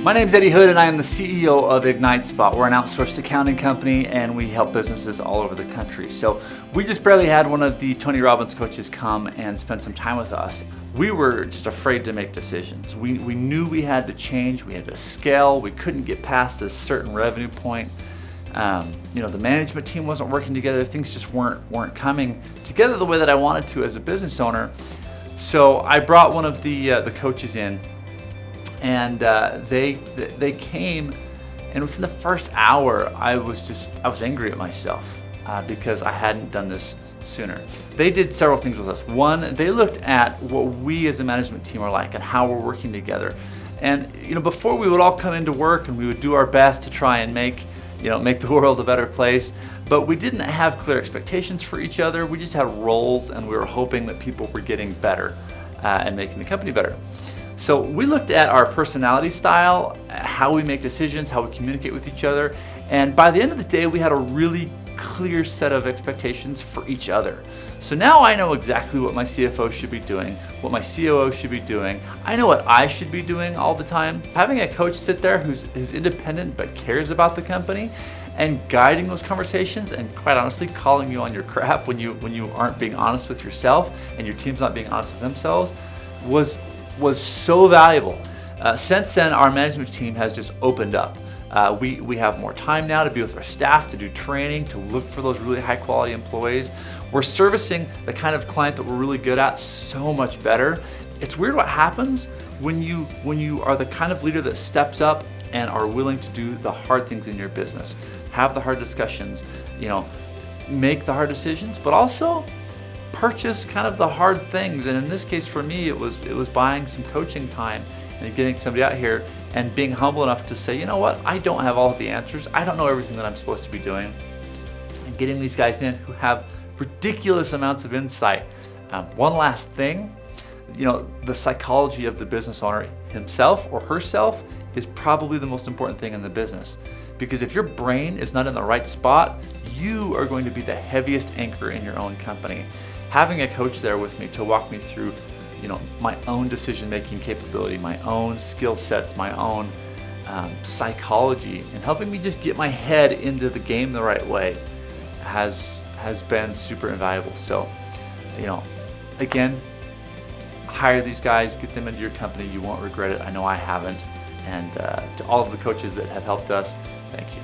My name is Eddy Hood and I am the CEO of Ignite Spot. We're an outsourced accounting company and we help businesses all over the country. So we just barely had one of the Tony Robbins coaches come and spend some time with us. We were just afraid to make decisions. We knew we had to change, we had to scale, we couldn't get past this certain revenue point. The management team wasn't working together, things just weren't coming together the way that I wanted to as a business owner. So I brought one of the coaches in. And they came, and within the first hour, I was angry at myself because I hadn't done this sooner. They did several things with us. One, they looked at what we as a management team are like and how we're working together. And before we would all come into work and we would do our best to try and make the world a better place, but we didn't have clear expectations for each other. We just had roles, and we were hoping that people were getting better and making the company better. So we looked at our personality style, how we make decisions, how we communicate with each other, and by the end of the day, we had a really clear set of expectations for each other. So now I know exactly what my CFO should be doing, what my COO should be doing. I know what I should be doing all the time. Having a coach sit there who's independent but cares about the company and guiding those conversations, and quite honestly calling you on your crap when you aren't being honest with yourself and your team's not being honest with themselves was so valuable. Since then, our management team has just opened up. We have more time now to be with our staff, to do training, to look for those really high quality employees. We're servicing the kind of client that we're really good at so much better. It's weird what happens when you are the kind of leader that steps up and are willing to do the hard things in your business, have the hard discussions, make the hard decisions, but also purchase kind of the hard things. And in this case for me, it was buying some coaching time and getting somebody out here and being humble enough to say, you know what, I don't have all of the answers. I don't know everything that I'm supposed to be doing. And getting these guys in who have ridiculous amounts of insight. One last thing, the psychology of the business owner himself or herself is probably the most important thing in the business. Because if your brain is not in the right spot, you are going to be the heaviest anchor in your own company. Having a coach there with me to walk me through, my own decision-making capability, my own skill sets, my own psychology, and helping me just get my head into the game the right way has been super invaluable. So, again, hire these guys, get them into your company. You won't regret it. I know I haven't. And to all of the coaches that have helped us, thank you.